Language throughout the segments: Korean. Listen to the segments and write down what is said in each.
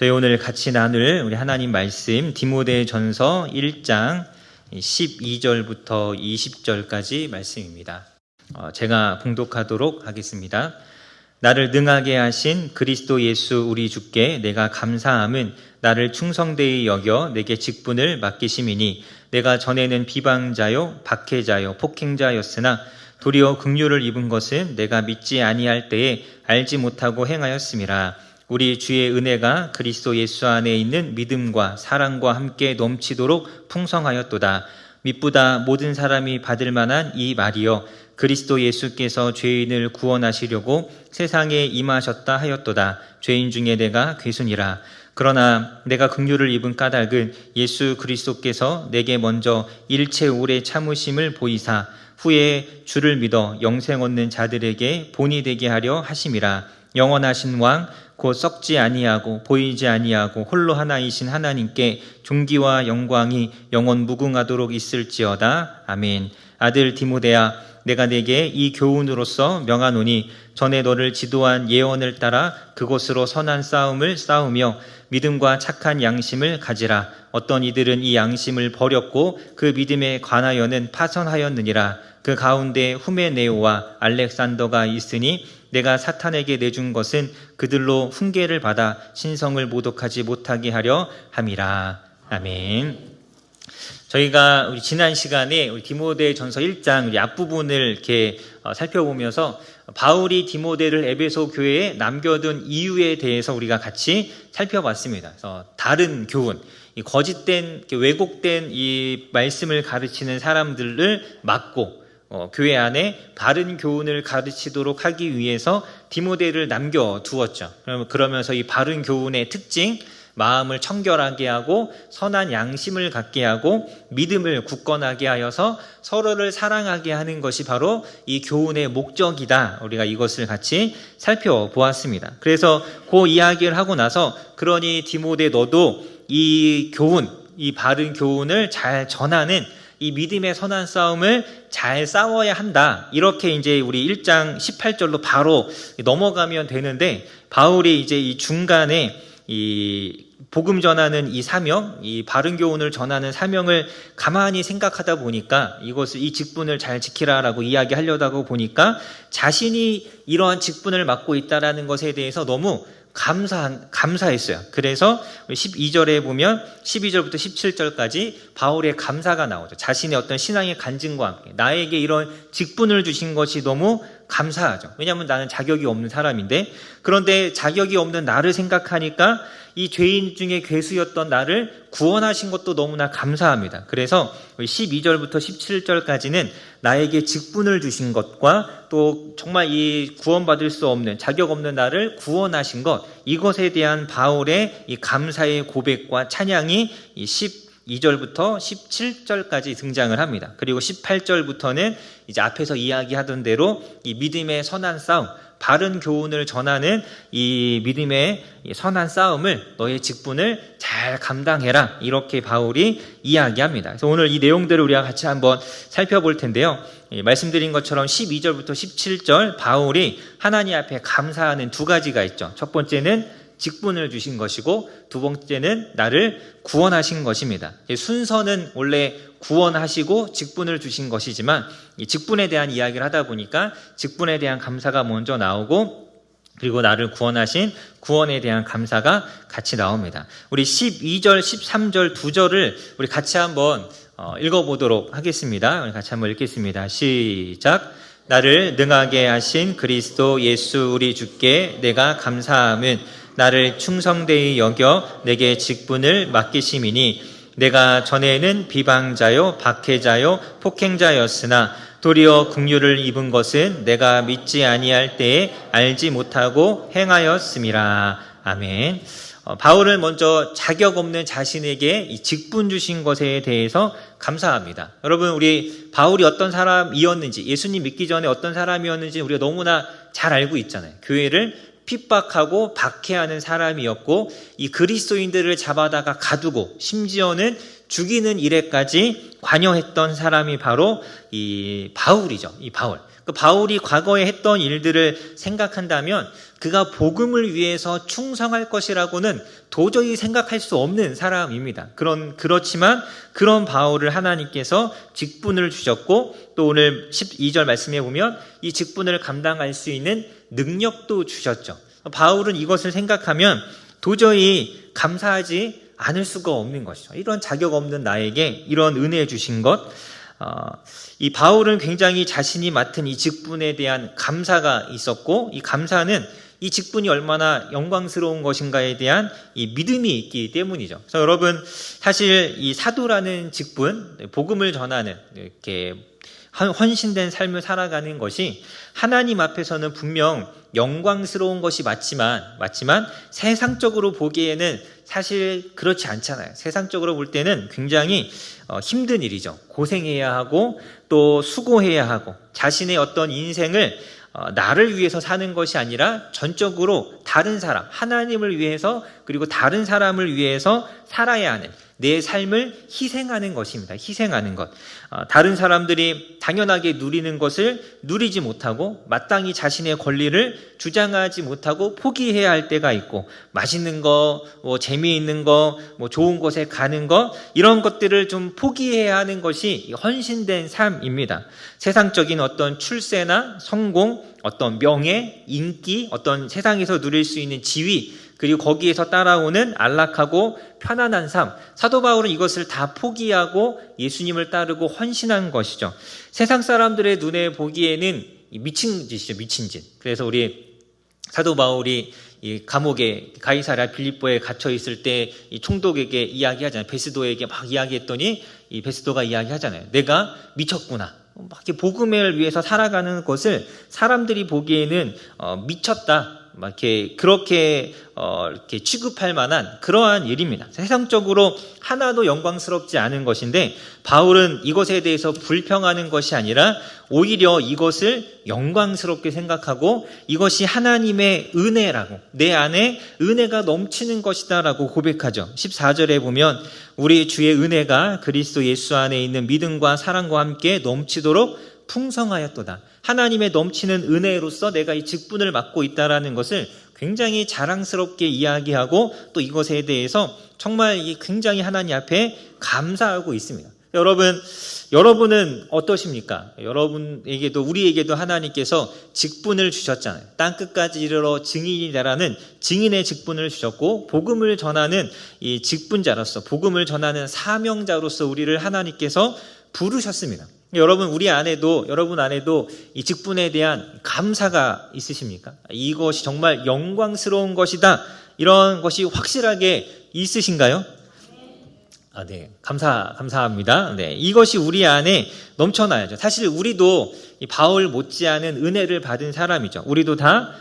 저희 오늘 같이 나눌 우리 하나님 말씀 디모데전서 1장 12절부터 20절까지 말씀입니다. 제가 봉독하도록 하겠습니다. 나를 능하게 하신 그리스도 예수 우리 주께 내가 감사함은 나를 충성되이 여겨 내게 직분을 맡기심이니 내가 전에는 비방자요 박해자요 폭행자였으나 도리어 긍휼을 입은 것은 내가 믿지 아니할 때에 알지 못하고 행하였음이라. 우리 주의 은혜가 그리스도 예수 안에 있는 믿음과 사랑과 함께 넘치도록 풍성하였도다. 미쁘다 모든 사람이 받을 만한 이 말이여, 그리스도 예수께서 죄인을 구원하시려고 세상에 임하셨다 하였도다. 죄인 중에 내가 괴순이라. 그러나 내가 긍휼을 입은 까닭은 예수 그리스도께서 내게 먼저 일체 오래 참으심을 보이사 후에 주를 믿어 영생 얻는 자들에게 본이 되게 하려 하심이라. 영원하신 왕 곧 썩지 아니하고 보이지 아니하고 홀로 하나이신 하나님께 존귀와 영광이 영원 무궁하도록 있을지어다. 아멘. 아들 디모데야, 내가 내게 이 교훈으로서 명하노니 전에 너를 지도한 예언을 따라 그것으로 선한 싸움을 싸우며 믿음과 착한 양심을 가지라. 어떤 이들은 이 양심을 버렸고 그 믿음에 관하여는 파선하였느니라. 그 가운데 후메네오와 알렉산더가 있으니 내가 사탄에게 내준 것은 그들로 훈계를 받아 신성을 모독하지 못하게 하려 함이라. 아멘. 저희가 우리 지난 시간에 우리 디모데전서 1장 우리 앞부분을 이렇게 살펴보면서 바울이 디모데를 에베소 교회에 남겨둔 이유에 대해서 우리가 같이 살펴봤습니다. 그래서 다른 교훈, 이 거짓된 왜곡된 이 말씀을 가르치는 사람들을 막고 교회 안에 바른 교훈을 가르치도록 하기 위해서 디모데를 남겨두었죠. 그러면서 이 바른 교훈의 특징, 마음을 청결하게 하고 선한 양심을 갖게 하고 믿음을 굳건하게 하여서 서로를 사랑하게 하는 것이 바로 이 교훈의 목적이다. 우리가 이것을 같이 살펴보았습니다. 그래서 그 이야기를 하고 나서 그러니 디모데 너도 이 교훈, 이 바른 교훈을 잘 전하는 이 믿음의 선한 싸움을 잘 싸워야 한다. 이렇게 이제 우리 1장 18절로 바로 넘어가면 되는데, 바울이 이제 이 중간에 이 복음 전하는 이 사명, 이 바른 교훈을 전하는 사명을 가만히 생각하다 보니까 이 직분을 잘 지키라라고 이야기하려다가 보니까 자신이 이러한 직분을 맡고 있다라는 것에 대해서 너무 감사했어요. 그래서 12절에 보면 12절부터 17절까지 바울의 감사가 나오죠. 자신의 어떤 신앙의 간증과 함께 나에게 이런 직분을 주신 것이 너무 감사하죠. 왜냐하면 나는 자격이 없는 사람인데, 그런데 자격이 없는 나를 생각하니까 이 죄인 중에 괴수였던 나를 구원하신 것도 너무나 감사합니다. 그래서 12절부터 17절까지는 나에게 직분을 주신 것과 또 정말 이 구원받을 수 없는 자격 없는 나를 구원하신 것, 이것에 대한 바울의 이 감사의 고백과 찬양이 이 12절부터 17절까지 등장을 합니다. 그리고 18절부터는 이제 앞에서 이야기하던 대로 이 믿음의 선한 싸움, 바른 교훈을 전하는 이 믿음의 선한 싸움을 너의 직분을 잘 감당해라. 이렇게 바울이 이야기합니다. 그래서 오늘 이 내용들을 우리가 같이 한번 살펴볼 텐데요. 말씀드린 것처럼 12절부터 17절 바울이 하나님 앞에 감사하는 두 가지가 있죠. 첫 번째는 직분을 주신 것이고 두 번째는 나를 구원하신 것입니다. 순서는 원래 구원하시고 직분을 주신 것이지만 이 직분에 대한 이야기를 하다 보니까 직분에 대한 감사가 먼저 나오고 그리고 나를 구원하신 구원에 대한 감사가 같이 나옵니다. 우리 12절, 13절 두 절을 우리 같이 한번 읽어보도록 하겠습니다. 우리 같이 한번 읽겠습니다. 시작. 나를 능하게 하신 그리스도 예수 우리 주께 내가 감사함은 나를 충성되이 여겨 내게 직분을 맡기심이니 내가 전에는 비방자요 박해자요 폭행자였으나 도리어 긍휼을 입은 것은 내가 믿지 아니할 때에 알지 못하고 행하였음이라. 아멘. 바울은 먼저 자격 없는 자신에게 이 직분 주신 것에 대해서 감사합니다. 여러분, 우리 바울이 어떤 사람이었는지, 예수님 믿기 전에 어떤 사람이었는지 우리가 너무나 잘 알고 있잖아요. 교회를 핍박하고 박해하는 사람이었고 이 그리스도인들을 잡아다가 가두고 심지어는 죽이는 일에까지 관여했던 사람이 바로 이 바울이죠. 이 바울. 그 바울이 과거에 했던 일들을 생각한다면 그가 복음을 위해서 충성할 것이라고는 도저히 생각할 수 없는 사람입니다. 그렇지만 그런 바울을 하나님께서 직분을 주셨고 또 오늘 12절 말씀해 보면 이 직분을 감당할 수 있는 능력도 주셨죠. 바울은 이것을 생각하면 도저히 감사하지 않을 수가 없는 것이죠. 이런 자격 없는 나에게 이런 은혜 주신 것, 이 바울은 굉장히 자신이 맡은 이 직분에 대한 감사가 있었고 이 감사는 이 직분이 얼마나 영광스러운 것인가에 대한 이 믿음이 있기 때문이죠. 그래서 여러분 사실 이 사도라는 직분, 복음을 전하는 이렇게 헌신된 삶을 살아가는 것이 하나님 앞에서는 분명 영광스러운 것이 맞지만 세상적으로 보기에는 사실 그렇지 않잖아요. 세상적으로 볼 때는 굉장히 힘든 일이죠. 고생해야 하고 또 수고해야 하고 자신의 어떤 인생을 나를 위해서 사는 것이 아니라 전적으로 다른 사람, 하나님을 위해서 그리고 다른 사람을 위해서 살아야 하는 내 삶을 희생하는 것입니다. 희생하는 것. 다른 사람들이 당연하게 누리는 것을 누리지 못하고 마땅히 자신의 권리를 주장하지 못하고 포기해야 할 때가 있고 맛있는 거, 재미있는 거, 좋은 곳에 가는 거 이런 것들을 좀 포기해야 하는 것이 헌신된 삶입니다. 세상적인 어떤 출세나 성공, 어떤 명예, 인기, 어떤 세상에서 누릴 수 있는 지위 그리고 거기에서 따라오는 안락하고 편안한 삶. 사도 바울은 이것을 다 포기하고 예수님을 따르고 헌신한 것이죠. 세상 사람들의 눈에 보기에는 미친 짓이죠. 미친 짓. 그래서 우리 사도 바울이 이 감옥에 가이사랴 빌립보에 갇혀 있을 때 이 총독에게 이야기하잖아요. 베스도에게 막 이야기했더니 이 베스도가 이야기하잖아요. 내가 미쳤구나. 막 이렇게 복음을 위해서 살아가는 것을 사람들이 보기에는 미쳤다. 막 그렇게 취급할 만한 그러한 일입니다. 세상적으로 하나도 영광스럽지 않은 것인데 바울은 이것에 대해서 불평하는 것이 아니라 오히려 이것을 영광스럽게 생각하고 이것이 하나님의 은혜라고 내 안에 은혜가 넘치는 것이다라고 고백하죠. 14절에 보면 우리 주의 은혜가 그리스도 예수 안에 있는 믿음과 사랑과 함께 넘치도록 풍성하였도다. 하나님의 넘치는 은혜로서 내가 이 직분을 맡고 있다라는 것을 굉장히 자랑스럽게 이야기하고 또 이것에 대해서 정말 굉장히 하나님 앞에 감사하고 있습니다. 여러분은 어떠십니까? 여러분에게도 우리에게도 하나님께서 직분을 주셨잖아요. 땅끝까지 이르러 증인이 되라는 증인의 직분을 주셨고 복음을 전하는 이 직분자로서 복음을 전하는 사명자로서 우리를 하나님께서 부르셨습니다. 여러분 안에도 이 직분에 대한 감사가 있으십니까? 이것이 정말 영광스러운 것이다. 이런 것이 확실하게 있으신가요? 네. 감사합니다. 네. 이것이 우리 안에 넘쳐나야죠. 사실 우리도 바울 못지않은 은혜를 받은 사람이죠. 우리도 다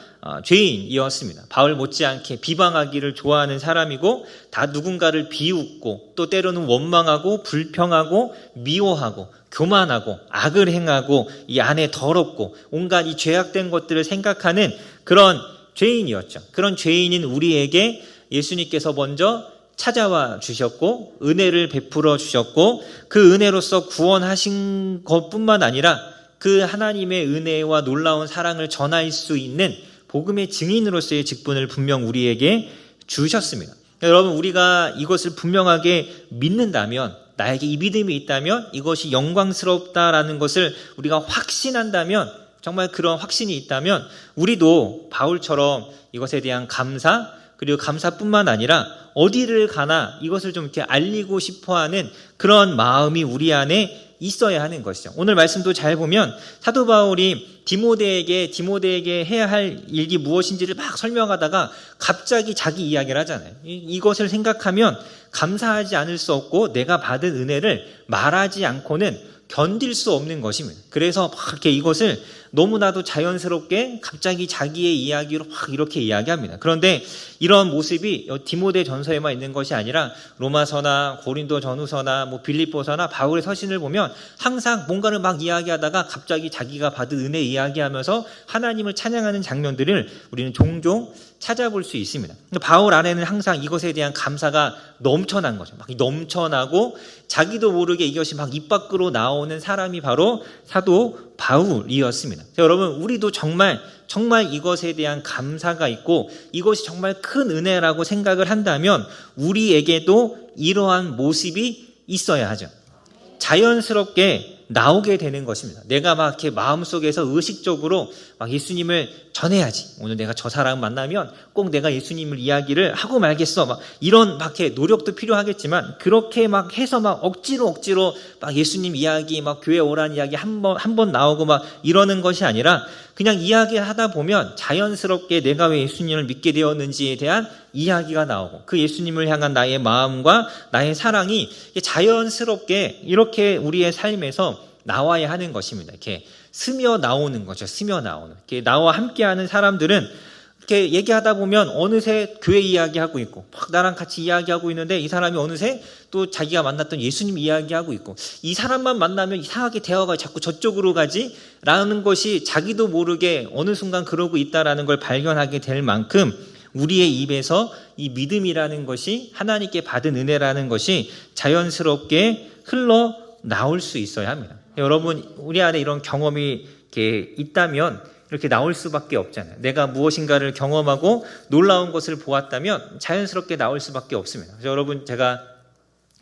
죄인이었습니다. 바울 못지않게 비방하기를 좋아하는 사람이고 다 누군가를 비웃고 또 때로는 원망하고 불평하고 미워하고 교만하고 악을 행하고 이 안에 더럽고 온갖 이 죄악된 것들을 생각하는 그런 죄인이었죠. 그런 죄인인 우리에게 예수님께서 먼저 찾아와 주셨고 은혜를 베풀어 주셨고 그 은혜로서 구원하신 것뿐만 아니라 그 하나님의 은혜와 놀라운 사랑을 전할 수 있는 복음의 증인으로서의 직분을 분명 우리에게 주셨습니다. 여러분 우리가 이것을 분명하게 믿는다면 나에게 이 믿음이 있다면 이것이 영광스럽다라는 것을 우리가 확신한다면 정말 그런 확신이 있다면 우리도 바울처럼 이것에 대한 감사 그리고 감사뿐만 아니라 어디를 가나 이것을 좀 이렇게 알리고 싶어하는 그런 마음이 우리 안에 있어야 하는 것이죠. 오늘 말씀도 잘 보면 사도 바울이 디모데에게 해야 할 일이 무엇인지를 막 설명하다가 갑자기 자기 이야기를 하잖아요. 이것을 생각하면 감사하지 않을 수 없고 내가 받은 은혜를 말하지 않고는 견딜 수 없는 것입니다. 그래서 막 이렇게 이것을 너무나도 자연스럽게 갑자기 자기의 이야기로 확 이렇게 이야기합니다. 그런데 이런 모습이 디모데 전서에만 있는 것이 아니라 로마서나 고린도 전후서나 뭐 빌립보서나 바울의 서신을 보면 항상 뭔가를 막 이야기하다가 갑자기 자기가 받은 은혜 이야기하면서 하나님을 찬양하는 장면들을 우리는 종종 찾아볼 수 있습니다. 바울 안에는 항상 이것에 대한 감사가 넘쳐난 거죠. 막 넘쳐나고 자기도 모르게 이것이 막 입 밖으로 나오는 사람이 바로 사도 바울이었습니다. 여러분, 우리도 정말 이것에 대한 감사가 있고 이것이 정말 큰 은혜라고 생각을 한다면 우리에게도 이러한 모습이 있어야 하죠. 자연스럽게 나오게 되는 것입니다. 내가 막 이렇게 마음속에서 의식적으로 막 예수님을 전해야지. 오늘 내가 저 사람 만나면 꼭 내가 예수님을 이야기를 하고 말겠어. 막 이런 막 이렇게 노력도 필요하겠지만 그렇게 막 해서 막 억지로 막 예수님 이야기 막 교회 오라는 이야기 한 번 나오고 막 이러는 것이 아니라 그냥 이야기하다 보면 자연스럽게 내가 왜 예수님을 믿게 되었는지에 대한 이야기가 나오고 그 예수님을 향한 나의 마음과 나의 사랑이 자연스럽게 이렇게 우리의 삶에서 나와야 하는 것입니다. 이렇게 스며 나오는 거죠. 스며 나오는. 이렇게 나와 함께하는 사람들은 이렇게 얘기하다 보면 어느새 교회 이야기하고 있고 막 나랑 같이 이야기하고 있는데 이 사람이 어느새 또 자기가 만났던 예수님 이야기하고 있고 이 사람만 만나면 이상하게 대화가 자꾸 저쪽으로 가지 라는 것이 자기도 모르게 어느 순간 그러고 있다라는 걸 발견하게 될 만큼 우리의 입에서 이 믿음이라는 것이 하나님께 받은 은혜라는 것이 자연스럽게 흘러 나올 수 있어야 합니다. 여러분, 우리 안에 이런 경험이 이렇게 있다면 이렇게 나올 수밖에 없잖아요. 내가 무엇인가를 경험하고 놀라운 것을 보았다면 자연스럽게 나올 수밖에 없습니다. 그래서 여러분, 제가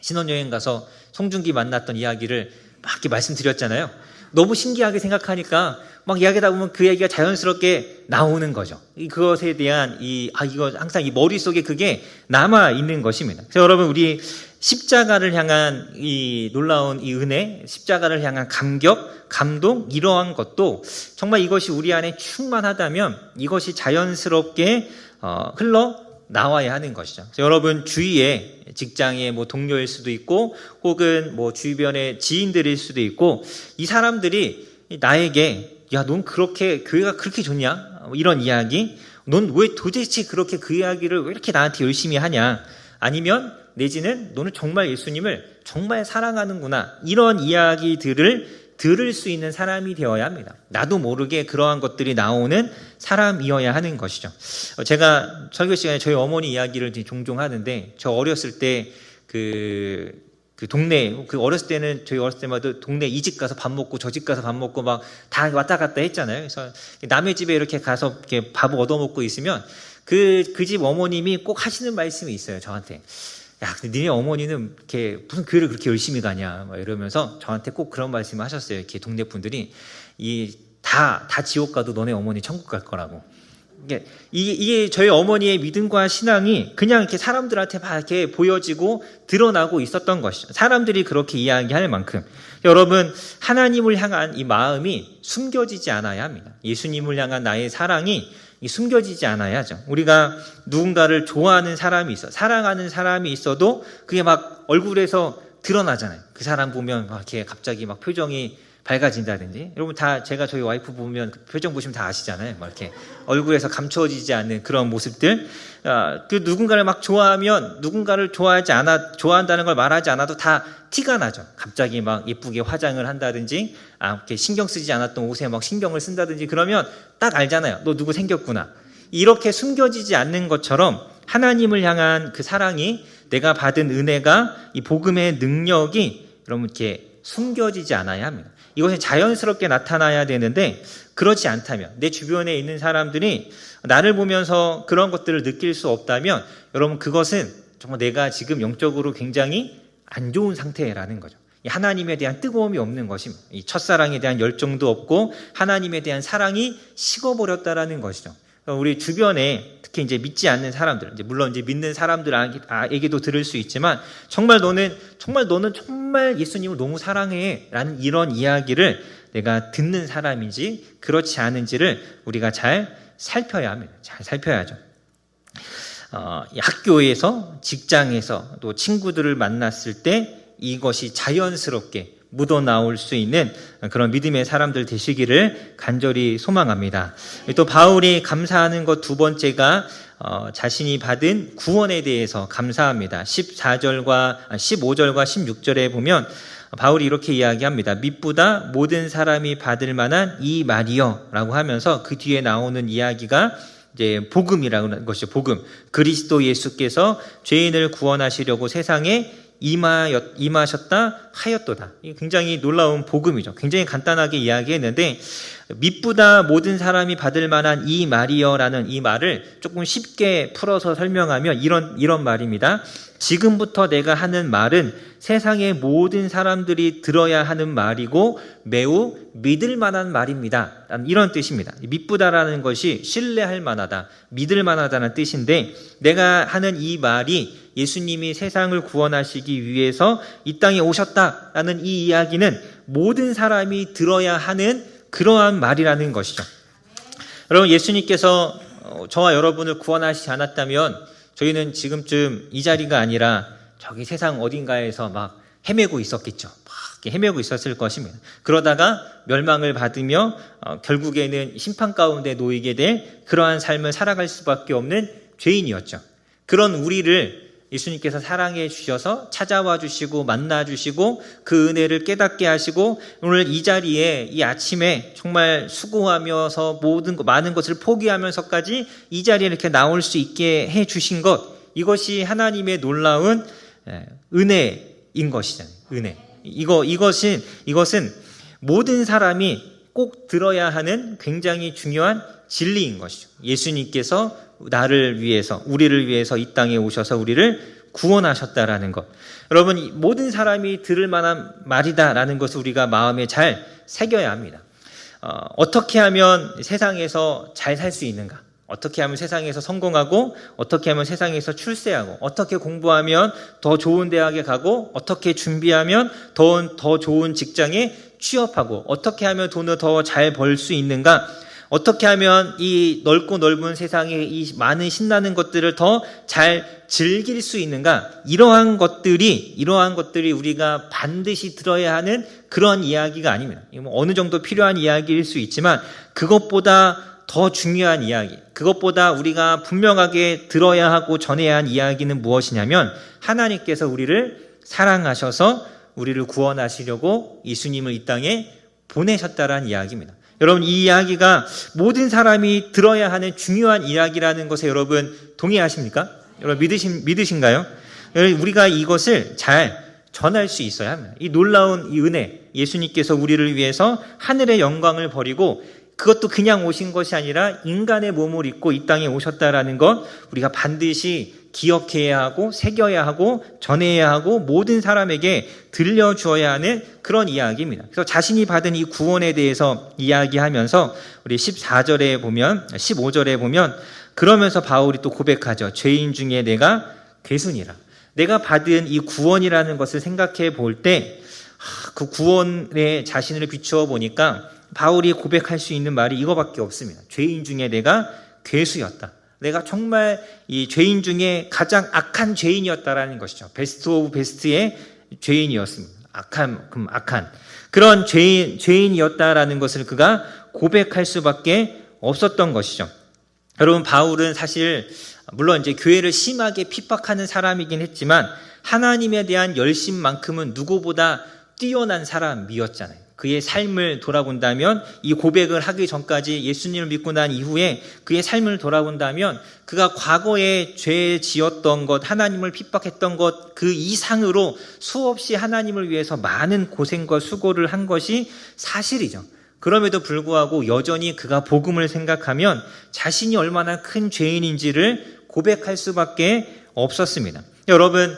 신혼여행 가서 송중기 만났던 이야기를 막 이렇게 말씀드렸잖아요. 너무 신기하게 생각하니까 막 이야기하다 보면 그 얘기가 자연스럽게 나오는 거죠. 그것에 대한 이거 항상 이 머릿속에 그게 남아 있는 것입니다. 그래서 여러분, 우리 십자가를 향한 이 놀라운 이 은혜, 십자가를 향한 감격, 감동, 이러한 것도 정말 이것이 우리 안에 충만하다면 이것이 자연스럽게 흘러 나와야 하는 것이죠. 그래서 여러분, 주위에 직장의 뭐 동료일 수도 있고 혹은 뭐 주변의 지인들일 수도 있고 이 사람들이 나에게 야, 넌 그렇게 교회가 그렇게 좋냐? 이런 이야기. 넌 왜 도대체 그렇게 그 이야기를 왜 이렇게 나한테 열심히 하냐? 아니면 내지는 너는 정말 예수님을 정말 사랑하는구나. 이런 이야기들을 들을 수 있는 사람이 되어야 합니다. 나도 모르게 그러한 것들이 나오는 사람이어야 하는 것이죠. 제가 설교 시간에 저희 어머니 이야기를 종종 하는데 저 어렸을 때 그 동네, 어렸을 때는 저희 어렸을 때마다 동네 이 집 가서 밥 먹고 저 집 가서 밥 먹고 막 다 왔다 갔다 했잖아요. 그래서 남의 집에 이렇게 가서 이렇게 밥 얻어 먹고 있으면 그 집 어머님이 꼭 하시는 말씀이 있어요. 저한테. 야, 근데 니네 어머니는 이렇게 무슨 교회를 그렇게 열심히 가냐, 막 이러면서 저한테 꼭 그런 말씀을 하셨어요. 이렇게 동네 분들이 다 지옥 가도 너네 어머니 천국 갈 거라고. 이게 저희 어머니의 믿음과 신앙이 그냥 이렇게 사람들한테 막 이렇게 보여지고 드러나고 있었던 것이죠. 사람들이 그렇게 이야기할 만큼. 여러분, 하나님을 향한 이 마음이 숨겨지지 않아야 합니다. 예수님을 향한 나의 사랑이 숨겨지지 않아야 하죠. 우리가 누군가를 좋아하는 사람이 있어, 사랑하는 사람이 있어도 그게 막 얼굴에서 드러나잖아요. 그 사람 보면 막 이렇게 갑자기 막 표정이 밝아진다든지. 여러분 다 제가 저희 와이프 보면 표정 보시면 다 아시잖아요. 막 이렇게 얼굴에서 감추어지지 않는 그런 모습들. 그 누군가를 막 좋아하면 누군가를 좋아한다는 걸 말하지 않아도 다 티가 나죠. 갑자기 막 예쁘게 화장을 한다든지, 이렇게 신경 쓰지 않았던 옷에 막 신경을 쓴다든지 그러면 딱 알잖아요. 너 누구 생겼구나. 이렇게 숨겨지지 않는 것처럼 하나님을 향한 그 사랑이, 내가 받은 은혜가, 이 복음의 능력이 여러분 이렇게 숨겨지지 않아야 합니다. 이것이 자연스럽게 나타나야 되는데 그렇지 않다면, 내 주변에 있는 사람들이 나를 보면서 그런 것들을 느낄 수 없다면 여러분 그것은 정말 내가 지금 영적으로 굉장히 안 좋은 상태라는 거죠. 하나님에 대한 뜨거움이 없는 것입니다. 이 첫사랑에 대한 열정도 없고 하나님에 대한 사랑이 식어버렸다라는 것이죠. 우리 주변에 특히 이제 믿지 않는 사람들, 물론 이제 믿는 사람들에게도 들을 수 있지만 정말 너는 정말 예수님을 너무 사랑해라는 이런 이야기를 내가 듣는 사람인지 그렇지 않은지를 우리가 잘 살펴야 합니다. 잘 살펴야죠. 학교에서, 직장에서 또 친구들을 만났을 때 이것이 자연스럽게 묻어나올 수 있는 그런 믿음의 사람들 되시기를 간절히 소망합니다. 또 바울이 감사하는 것 두 번째가 자신이 받은 구원에 대해서 감사합니다. 15절과 16절에 보면 바울이 이렇게 이야기합니다. mit보다 모든 사람이 받을 만한 이 말이여 라고 하면서 그 뒤에 나오는 이야기가 이제 복음이라는 고 것이죠. 복음. 그리스도 예수께서 죄인을 구원하시려고 세상에 임하셨다 하였도다. 굉장히 놀라운 복음이죠. 굉장히 간단하게 이야기했는데 mit보다 모든 사람이 받을 만한 이 말이여라는 이 말을 조금 쉽게 풀어서 설명하면 이런 말입니다. 지금부터 내가 하는 말은 세상의 모든 사람들이 들어야 하는 말이고 매우 믿을 만한 말입니다. 이런 뜻입니다. mit보다라는 것이 신뢰할 만하다, 믿을 만하다는 뜻인데 내가 하는 이 말이 예수님이 세상을 구원하시기 위해서 이 땅에 오셨다라는 이 이야기는 모든 사람이 들어야 하는 그러한 말이라는 것이죠. 여러분, 예수님께서 저와 여러분을 구원하시지 않았다면 저희는 지금쯤 이 자리가 아니라 저기 세상 어딘가에서 막 헤매고 있었겠죠. 막 헤매고 있었을 것입니다. 그러다가 멸망을 받으며 결국에는 심판 가운데 놓이게 될 그러한 삶을 살아갈 수밖에 없는 죄인이었죠. 그런 우리를 예수님께서 사랑해 주셔서 찾아와 주시고 만나 주시고 그 은혜를 깨닫게 하시고 오늘 이 자리에 이 아침에 정말 수고하면서 많은 것을 포기하면서까지 이 자리에 이렇게 나올 수 있게 해 주신 것, 이것이 하나님의 놀라운 은혜인 것이잖아요. 은혜. 이것은 모든 사람이 꼭 들어야 하는 굉장히 중요한 진리인 것이죠. 예수님께서 나를 위해서, 우리를 위해서 이 땅에 오셔서 우리를 구원하셨다라는 것. 여러분, 모든 사람이 들을 만한 말이다라는 것을 우리가 마음에 잘 새겨야 합니다. 어떻게 하면 세상에서 잘 살 수 있는가? 어떻게 하면 세상에서 성공하고, 어떻게 하면 세상에서 출세하고, 어떻게 공부하면 더 좋은 대학에 가고, 어떻게 준비하면 더 좋은 직장에 취업하고, 어떻게 하면 돈을 더 잘 벌 수 있는가? 어떻게 하면 이 넓고 넓은 세상에 이 많은 신나는 것들을 더 잘 즐길 수 있는가? 이러한 것들이 우리가 반드시 들어야 하는 그런 이야기가 아닙니다. 어느 정도 필요한 이야기일 수 있지만 그것보다 더 중요한 이야기, 그것보다 우리가 분명하게 들어야 하고 전해야 한 이야기는 무엇이냐면 하나님께서 우리를 사랑하셔서 우리를 구원하시려고 예수님을 이 땅에 보내셨다라는 이야기입니다. 여러분, 이 이야기가 모든 사람이 들어야 하는 중요한 이야기라는 것에 여러분 동의하십니까? 여러분 믿으신가요? 우리가 이것을 잘 전할 수 있어야 합니다. 이 놀라운 이 은혜, 예수님께서 우리를 위해서 하늘의 영광을 버리고 그것도 그냥 오신 것이 아니라 인간의 몸을 입고 이 땅에 오셨다라는 것 우리가 반드시 기억해야 하고 새겨야 하고 전해야 하고 모든 사람에게 들려주어야 하는 그런 이야기입니다. 그래서 자신이 받은 이 구원에 대해서 이야기하면서 우리 15절에 보면 그러면서 바울이 또 고백하죠. 죄인 중에 내가 괴순이라. 내가 받은 이 구원이라는 것을 생각해 볼 때 그 구원에 자신을 비추어 보니까 바울이 고백할 수 있는 말이 이거밖에 없습니다. 죄인 중에 내가 괴수였다. 내가 정말 이 죄인 중에 가장 악한 죄인이었다라는 것이죠. 베스트 오브 베스트의 죄인이었습니다. 악한 그런 죄인이었다라는 것을 그가 고백할 수밖에 없었던 것이죠. 여러분, 바울은 사실 물론 이제 교회를 심하게 핍박하는 사람이긴 했지만 하나님에 대한 열심만큼은 누구보다 뛰어난 사람이었잖아요. 그의 삶을 돌아본다면, 이 고백을 하기 전까지 예수님을 믿고 난 이후에 그의 삶을 돌아본다면 그가 과거에 죄 지었던 것, 하나님을 핍박했던 것 그 이상으로 수없이 하나님을 위해서 많은 고생과 수고를 한 것이 사실이죠. 그럼에도 불구하고 여전히 그가 복음을 생각하면 자신이 얼마나 큰 죄인인지를 고백할 수밖에 없었습니다. 여러분,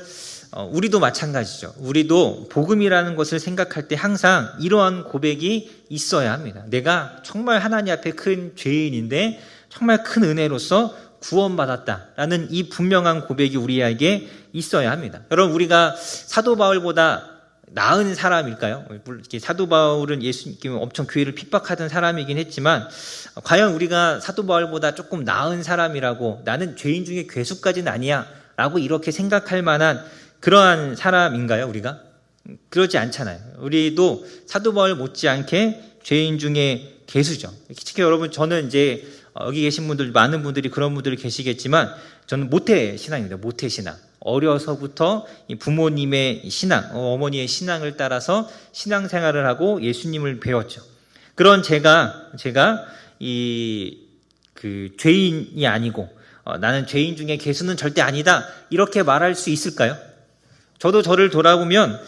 우리도 마찬가지죠. 우리도 복음이라는 것을 생각할 때 항상 이러한 고백이 있어야 합니다. 내가 정말 하나님 앞에 큰 죄인인데 정말 큰 은혜로서 구원받았다라는 이 분명한 고백이 우리에게 있어야 합니다. 여러분, 우리가 사도 바울보다 나은 사람일까요? 사도 바울은 예수님 엄청 교회를 핍박하던 사람이긴 했지만 과연 우리가 사도 바울보다 조금 나은 사람이라고, 나는 죄인 중에 괴수까지는 아니야 라고 이렇게 생각할 만한 그러한 사람인가요, 우리가? 그러지 않잖아요. 우리도 사도 바울 못지않게 죄인 중에 개수죠. 특히 여러분, 저는 이제 여기 계신 분들, 많은 분들이 그런 분들이 계시겠지만, 저는 모태 신앙입니다. 모태 신앙. 어려서부터 부모님의 신앙, 어머니의 신앙을 따라서 신앙생활을 하고 예수님을 배웠죠. 그런 제가 죄인이 아니고 나는 죄인 중에 개수는 절대 아니다, 이렇게 말할 수 있을까요? 저도 저를 돌아보면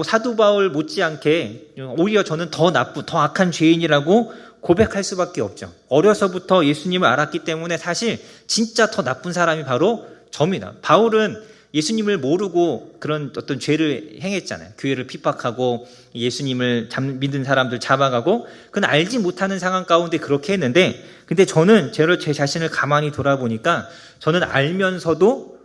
사도 바울 못지않게 오히려 저는 더 악한 죄인이라고 고백할 수밖에 없죠. 어려서부터 예수님을 알았기 때문에 사실 진짜 더 나쁜 사람이 바로 저입니다. 바울은 예수님을 모르고 그런 어떤 죄를 행했잖아요. 교회를 핍박하고 예수님을 믿는 사람들 잡아가고, 그건 알지 못하는 상황 가운데 그렇게 했는데, 근데 저는 제 자신을 가만히 돌아보니까 저는 알면서도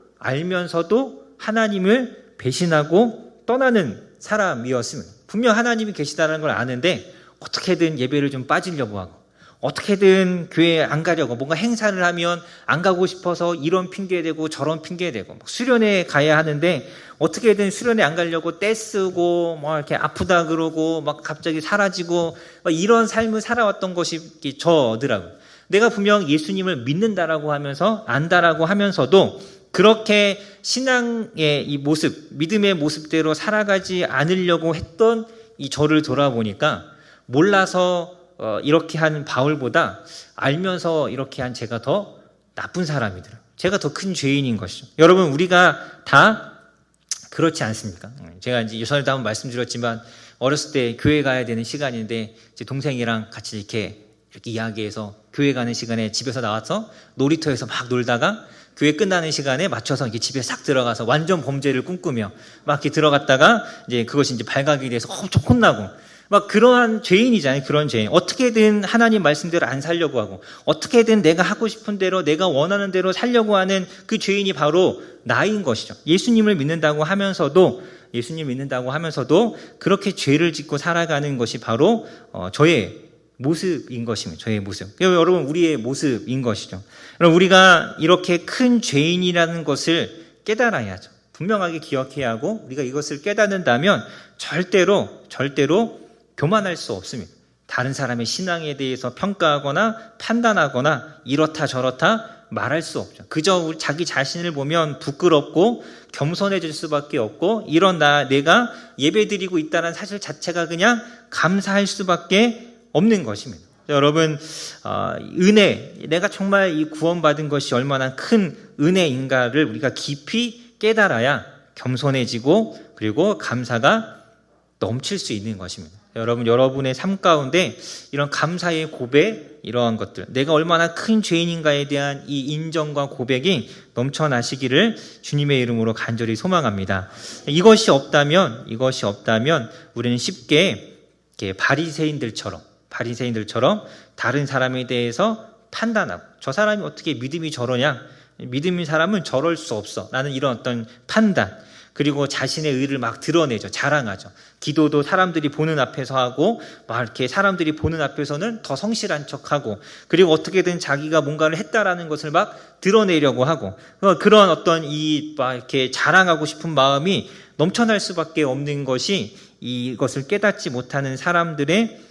하나님을 배신하고 떠나는 사람이었습니다. 분명 하나님이 계시다는 걸 아는데 어떻게든 예배를 좀 빠지려고 하고, 어떻게든 교회에 안 가려고, 뭔가 행사를 하면 안 가고 싶어서 이런 핑계대고 저런 핑계대고, 수련회 가야 하는데 어떻게든 수련회 안 가려고 떼쓰고 이렇게 아프다 그러고 갑자기 사라지고 이런 삶을 살아왔던 것이 저더라고요. 내가 분명 예수님을 믿는다라고 하면서, 안다라고 하면서도 그렇게 신앙의 이 모습, 믿음의 모습대로 살아가지 않으려고 했던 이 저를 돌아보니까, 몰라서 이렇게 한 바울보다 알면서 이렇게 한 제가 더 나쁜 사람이더라고요. 제가 더 큰 죄인인 것이죠. 여러분, 우리가 다 그렇지 않습니까? 제가 이제 예전에도 한번 말씀드렸지만, 어렸을 때 교회 가야 되는 시간인데 제 동생이랑 같이 이렇게 이야기해서 교회 가는 시간에 집에서 나와서 놀이터에서 막 놀다가 교회 끝나는 시간에 맞춰서 이렇게 집에 싹 들어가서 완전 범죄를 꿈꾸며 막 이렇게 들어갔다가 이제 그것이 이제 발각이 돼서 엄청 혼나고, 그러한 죄인이잖아요. 그런 죄인. 어떻게든 하나님 말씀대로 안 살려고 하고, 어떻게든 내가 하고 싶은 대로, 내가 원하는 대로 살려고 하는 그 죄인이 바로 나인 것이죠. 예수님을 믿는다고 하면서도 그렇게 죄를 짓고 살아가는 것이 바로 저의 모습인 것입니다. 저의 모습. 여러분, 우리의 모습인 것이죠. 여러분, 우리가 이렇게 큰 죄인이라는 것을 깨달아야죠. 분명하게 기억해야 하고, 우리가 이것을 깨닫는다면 절대로 교만할 수 없습니다. 다른 사람의 신앙에 대해서 평가하거나 판단하거나 이렇다 저렇다 말할 수 없죠. 그저 자기 자신을 보면 부끄럽고 겸손해질 수밖에 없고, 이런 내가 예배드리고 있다는 사실 자체가 그냥 감사할 수밖에 없는 것입니다. 여러분, 은혜, 내가 정말 이 구원받은 것이 얼마나 큰 은혜인가를 우리가 깊이 깨달아야 겸손해지고, 그리고 감사가 넘칠 수 있는 것입니다. 여러분의 삶 가운데 이런 감사의 고백, 이러한 것들, 내가 얼마나 큰 죄인인가에 대한 이 인정과 고백이 넘쳐나시기를 주님의 이름으로 간절히 소망합니다. 이것이 없다면 우리는 쉽게 바리새인들처럼 다른 사람에 대해서 판단하고, 저 사람이 어떻게 믿음이 저러냐, 믿음인 사람은 저럴 수 없어, 라는 이런 어떤 판단, 그리고 자신의 의를 막 드러내죠. 자랑하죠. 기도도 사람들이 보는 앞에서 하고, 이렇게 사람들이 보는 앞에서는 더 성실한 척하고, 그리고 어떻게든 자기가 뭔가를 했다라는 것을 막 드러내려고 하고, 그런 어떤 이렇게 자랑하고 싶은 마음이 넘쳐날 수밖에 없는 것이 이것을 깨닫지 못하는 사람들의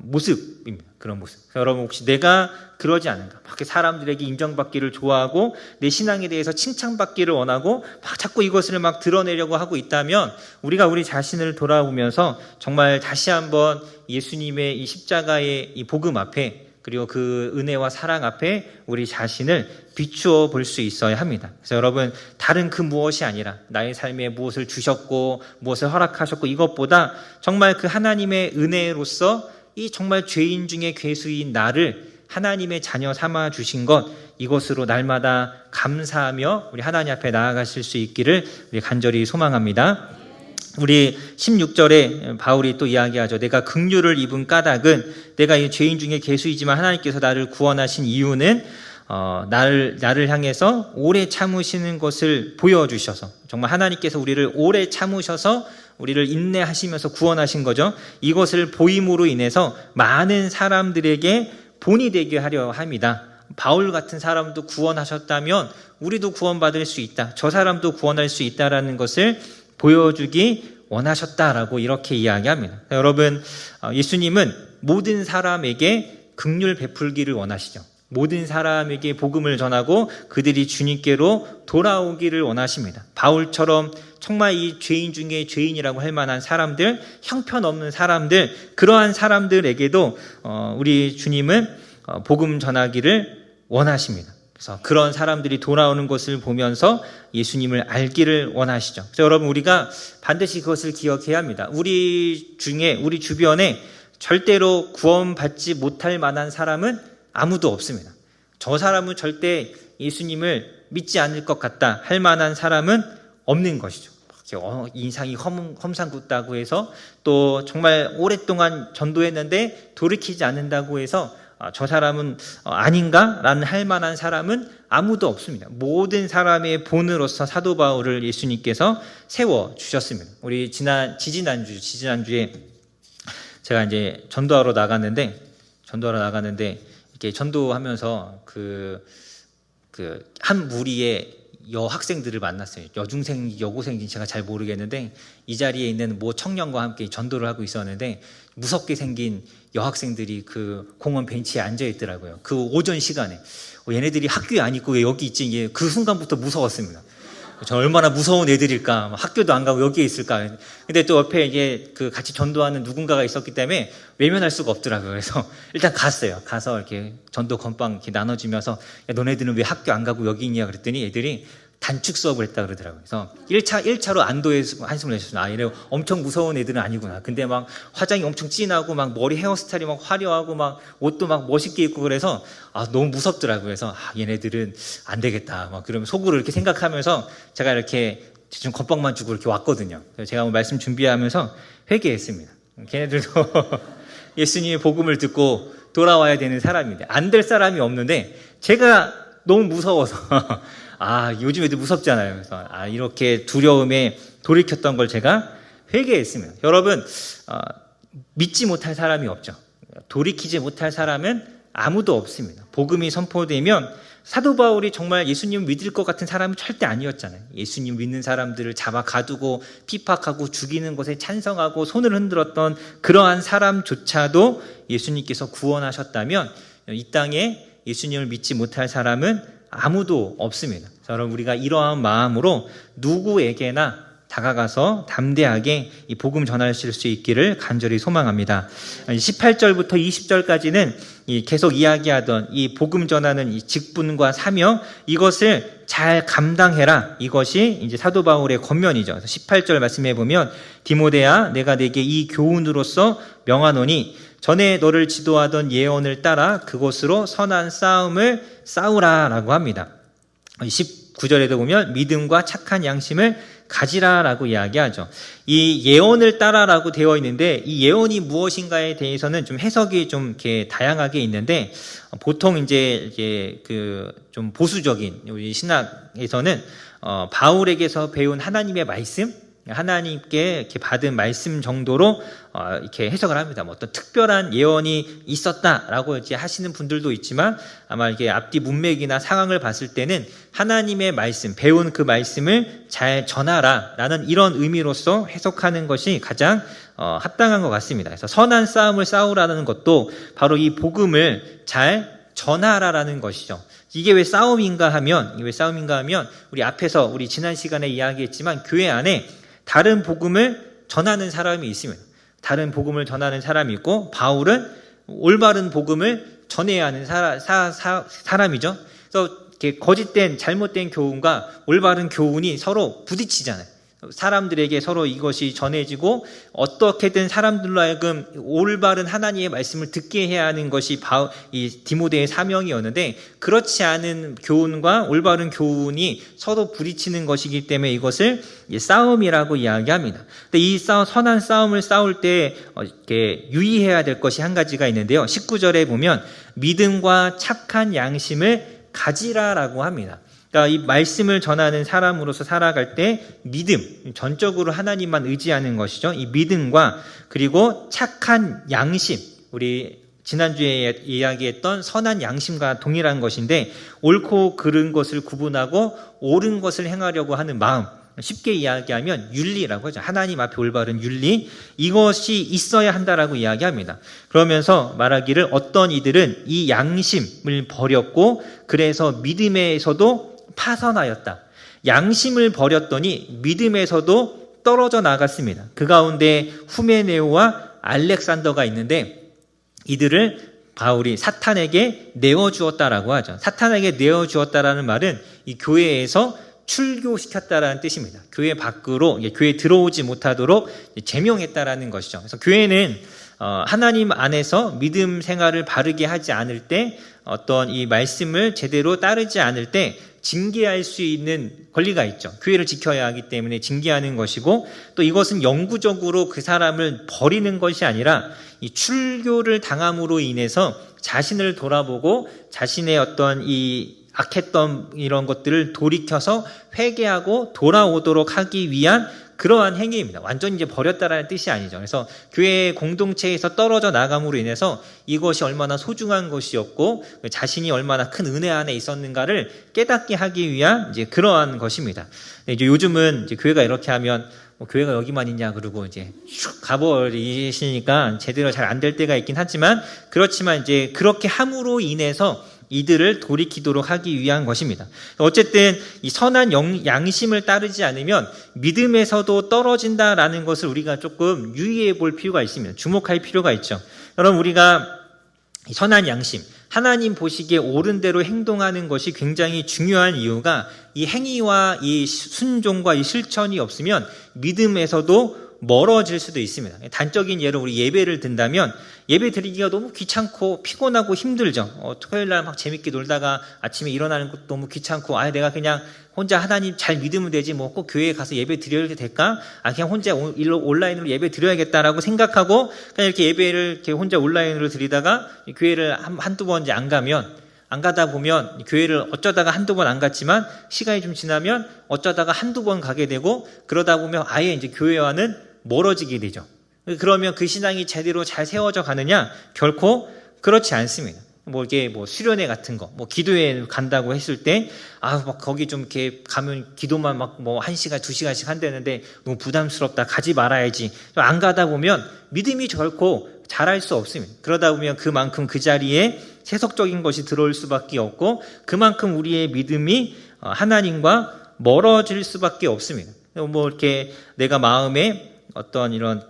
모습입니다. 그런 모습. 여러분, 혹시 내가 그러지 않은가? 막 사람들에게 인정받기를 좋아하고 내 신앙에 대해서 칭찬받기를 원하고 막 자꾸 이것을 막 드러내려고 하고 있다면, 우리가 우리 자신을 돌아보면서 정말 다시 한번 예수님의 이 십자가의 이 복음 앞에, 그리고 그 은혜와 사랑 앞에 우리 자신을 비추어 볼 수 있어야 합니다. 그래서 여러분, 다른 그 무엇이 아니라 나의 삶에 무엇을 주셨고 무엇을 허락하셨고, 이것보다 정말 그 하나님의 은혜로서 이 정말 죄인 중에 괴수인 나를 하나님의 자녀 삼아 주신 것, 이것으로 날마다 감사하며 우리 하나님 앞에 나아가실 수 있기를 우리 간절히 소망합니다. 우리 16절에 바울이 또 이야기하죠. 내가 긍휼을 입은 까닭은, 내가 이 죄인 중에 괴수이지만 하나님께서 나를 구원하신 이유는 나를 향해서 오래 참으시는 것을 보여주셔서, 정말 하나님께서 우리를 오래 참으셔서 우리를 인내하시면서 구원하신 거죠. 이것을 보임으로 인해서 많은 사람들에게 본이 되게 하려 합니다. 바울 같은 사람도 구원하셨다면 우리도 구원받을 수 있다, 저 사람도 구원할 수 있다라는 것을 보여주기 원하셨다라고 이렇게 이야기합니다. 여러분, 예수님은 모든 사람에게 긍휼 베풀기를 원하시죠. 모든 사람에게 복음을 전하고 그들이 주님께로 돌아오기를 원하십니다. 바울처럼 정말 이 죄인 중에 죄인이라고 할 만한 사람들, 형편없는 사람들, 그러한 사람들에게도 우리 주님은 복음 전하기를 원하십니다. 그래서 그런 사람들이 돌아오는 것을 보면서 예수님을 알기를 원하시죠. 그래서 여러분, 우리가 반드시 그것을 기억해야 합니다. 우리 주변에 절대로 구원받지 못할 만한 사람은 아무도 없습니다. 저 사람은 절대 예수님을 믿지 않을 것 같다 할 만한 사람은 없는 것이죠. 인상이 험상궂다고 해서 또 정말 오랫동안 전도했는데 돌이키지 않는다고 해서 저 사람은 아닌가라는 할 만한 사람은 아무도 없습니다. 모든 사람의 본으로서 사도 바울을 예수님께서 세워주셨습니다. 우리 지지난주에 제가 이제 전도하러 나갔는데 이렇게 전도하면서 한 무리의 여학생들을 만났어요. 여중생, 여고생인지 제가 잘 모르겠는데 이 자리에 있는 모 청년과 함께 전도를 하고 있었는데 무섭게 생긴 여학생들이 그 공원 벤치에 앉아 있더라고요. 그 오전 시간에 얘네들이 학교에 안 있고 왜 여기 있지? 그 순간부터 무서웠습니다. 저 얼마나 무서운 애들일까? 학교도 안 가고 여기에 있을까? 근데 또 옆에 이제 그 같이 전도하는 누군가가 있었기 때문에 외면할 수가 없더라고요. 그래서 일단 갔어요. 가서 이렇게 전도 건빵 이렇게 나눠주면서 야, 너네들은 왜 학교 안 가고 여기 있냐? 그랬더니 애들이 단축 수업을 했다 그러더라고요. 그래서 1차로 안도의 한숨을 내셨어요. 이래 엄청 무서운 애들은 아니구나. 근데 막 화장이 엄청 진하고 막 머리 헤어스타일이 막 화려하고 막 옷도 막 멋있게 입고 그래서 너무 무섭더라고요. 그래서 얘네들은 안 되겠다. 막 그러면 속으로 이렇게 생각하면서 제가 이렇게 좀 건빵만 주고 이렇게 왔거든요. 그래서 제가 말씀 준비하면서 회개했습니다. 걔네들도 예수님의 복음을 듣고 돌아와야 되는 사람인데 안 될 사람이 없는데 제가 너무 무서워서 요즘 애들 무섭잖아요. 그래서 이렇게 두려움에 돌이켰던 걸 제가 회개했습니다. 여러분, 믿지 못할 사람이 없죠. 돌이키지 못할 사람은 아무도 없습니다. 복음이 선포되면 사도 바울이 정말 예수님 믿을 것 같은 사람은 절대 아니었잖아요. 예수님 믿는 사람들을 잡아 가두고 핍박하고 죽이는 것에 찬성하고 손을 흔들었던 그러한 사람조차도 예수님께서 구원하셨다면 이 땅에 예수님을 믿지 못할 사람은 아무도 없습니다. 여러분, 우리가 이러한 마음으로 누구에게나 다가가서 담대하게 이 복음 전하실 수 있기를 간절히 소망합니다. 18절부터 20절까지는 계속 이야기하던 이 복음 전하는 이 직분과 사명, 이것을 잘 감당해라. 이것이 이제 사도 바울의 권면이죠. 18절 말씀해 보면 디모데야, 내가 내게 이 교훈으로서 명하노니 전에 너를 지도하던 예언을 따라 그곳으로 선한 싸움을 싸우라라고 합니다. 19절에도 보면 믿음과 착한 양심을 가지라라고 이야기하죠. 이 예언을 따라라고 되어 있는데 이 예언이 무엇인가에 대해서는 좀 해석이 좀 이렇게 다양하게 있는데 보통 이제 좀 보수적인 우리 신학에서는 바울에게서 배운 하나님의 말씀, 하나님께 이렇게 받은 말씀 정도로 이렇게 해석을 합니다. 어떤 특별한 예언이 있었다라고 이제 하시는 분들도 있지만 아마 이게 앞뒤 문맥이나 상황을 봤을 때는 하나님의 말씀, 배운 그 말씀을 잘 전하라라는 이런 의미로서 해석하는 것이 가장 합당한 것 같습니다. 그래서 선한 싸움을 싸우라는 것도 바로 이 복음을 잘 전하라라는 것이죠. 이게 왜 싸움인가 하면 우리 앞에서 우리 지난 시간에 이야기했지만 교회 안에 다른 복음을 전하는 사람이 있습니다. 다른 복음을 전하는 사람이 있고 바울은 올바른 복음을 전해야 하는 사람이죠. 그래서 이렇게 거짓된 잘못된 교훈과 올바른 교훈이 서로 부딪히잖아요. 사람들에게 서로 이것이 전해지고 어떻게든 사람들로 하여금 올바른 하나님의 말씀을 듣게 해야 하는 것이 이 디모데의 사명이었는데 그렇지 않은 교훈과 올바른 교훈이 서로 부딪히는 것이기 때문에 이것을 싸움이라고 이야기합니다. 근데 이 선한 싸움을 싸울 때 이렇게 유의해야 될 것이 한 가지가 있는데요. 19절에 보면 믿음과 착한 양심을 가지라라고 합니다. 그러니까 이 말씀을 전하는 사람으로서 살아갈 때 믿음, 전적으로 하나님만 의지하는 것이죠. 이 믿음과 그리고 착한 양심, 우리 지난주에 이야기했던 선한 양심과 동일한 것인데 옳고 그른 것을 구분하고 옳은 것을 행하려고 하는 마음, 쉽게 이야기하면 윤리라고 하죠. 하나님 앞에 올바른 윤리, 이것이 있어야 한다라고 이야기합니다. 그러면서 말하기를 어떤 이들은 이 양심을 버렸고 그래서 믿음에서도 파선하였다. 양심을 버렸더니 믿음에서도 떨어져 나갔습니다. 그 가운데 후메네오와 알렉산더가 있는데 이들을 바울이 사탄에게 내어주었다라고 하죠. 사탄에게 내어주었다라는 말은 이 교회에서 출교시켰다라는 뜻입니다. 교회 밖으로, 교회에 들어오지 못하도록 제명했다라는 것이죠. 그래서 교회는 하나님 안에서 믿음 생활을 바르게 하지 않을 때, 어떤 이 말씀을 제대로 따르지 않을 때 징계할 수 있는 권리가 있죠. 교회를 지켜야 하기 때문에 징계하는 것이고, 또 이것은 영구적으로 그 사람을 버리는 것이 아니라 이 출교를 당함으로 인해서 자신을 돌아보고 자신의 어떤 이 악했던 이런 것들을 돌이켜서 회개하고 돌아오도록 하기 위한 그러한 행위입니다. 완전히 이제 버렸다라는 뜻이 아니죠. 그래서 교회 공동체에서 떨어져 나감으로 인해서 이것이 얼마나 소중한 것이었고 자신이 얼마나 큰 은혜 안에 있었는가를 깨닫게 하기 위한 이제 그러한 것입니다. 이제 요즘은 이제 교회가 이렇게 하면 교회가 여기만 있냐 그러고 이제 슉 가버리시니까 제대로 잘 안 될 때가 있긴 하지만, 그렇지만 이제 그렇게 함으로 인해서 이들을 돌이키도록 하기 위한 것입니다. 어쨌든 이 선한 양심을 따르지 않으면 믿음에서도 떨어진다라는 것을 우리가 조금 유의해 볼 필요가 있습니다. 주목할 필요가 있죠. 여러분, 우리가 선한 양심, 하나님 보시기에 옳은 대로 행동하는 것이 굉장히 중요한 이유가 이 행위와 이 순종과 이 실천이 없으면 믿음에서도 멀어질 수도 있습니다. 단적인 예로 우리 예배를 든다면 예배 드리기가 너무 귀찮고 피곤하고 힘들죠. 토요일 날 막 재밌게 놀다가 아침에 일어나는 것도 너무 귀찮고, 내가 그냥 혼자 하나님 잘 믿으면 되지, 뭐 꼭 교회에 가서 예배 드려야 될까? 그냥 혼자 온라인으로 예배 드려야겠다라고 생각하고 그냥 이렇게 예배를 이렇게 혼자 온라인으로 드리다가 교회를 한두 번 이제 안 가다 보면 교회를 어쩌다가 한두 번 안 갔지만 시간이 좀 지나면 어쩌다가 한두 번 가게 되고, 그러다 보면 아예 이제 교회와는 멀어지게 되죠. 그러면 그 신앙이 제대로 잘 세워져 가느냐? 결코 그렇지 않습니다. 이게 수련회 같은 거, 기도회 간다고 했을 때, 막 거기 좀 이렇게 가면 기도만 1시간, 2시간씩 한다는데 너무 부담스럽다. 가지 말아야지. 안 가다 보면 믿음이 결코 자랄 수 없습니다. 그러다 보면 그만큼 그 자리에 세속적인 것이 들어올 수밖에 없고, 그만큼 우리의 믿음이 하나님과 멀어질 수밖에 없습니다. 이렇게 내가 마음에 어떤 이런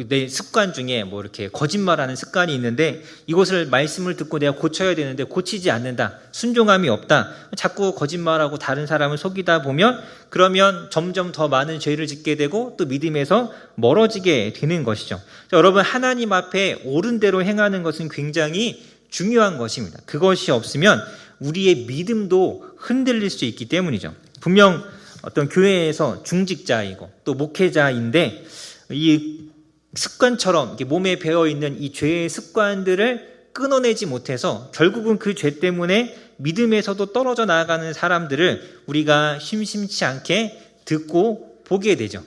내 습관 중에 이렇게 거짓말하는 습관이 있는데 이것을 말씀을 듣고 내가 고쳐야 되는데 고치지 않는다. 순종함이 없다. 자꾸 거짓말하고 다른 사람을 속이다 보면 그러면 점점 더 많은 죄를 짓게 되고 또 믿음에서 멀어지게 되는 것이죠. 여러분, 하나님 앞에 옳은 대로 행하는 것은 굉장히 중요한 것입니다. 그것이 없으면 우리의 믿음도 흔들릴 수 있기 때문이죠. 분명 어떤 교회에서 중직자이고 또 목회자인데 이 습관처럼 몸에 배어있는 이 죄의 습관들을 끊어내지 못해서 결국은 그 죄 때문에 믿음에서도 떨어져 나아가는 사람들을 우리가 심심치 않게 듣고 보게 되죠.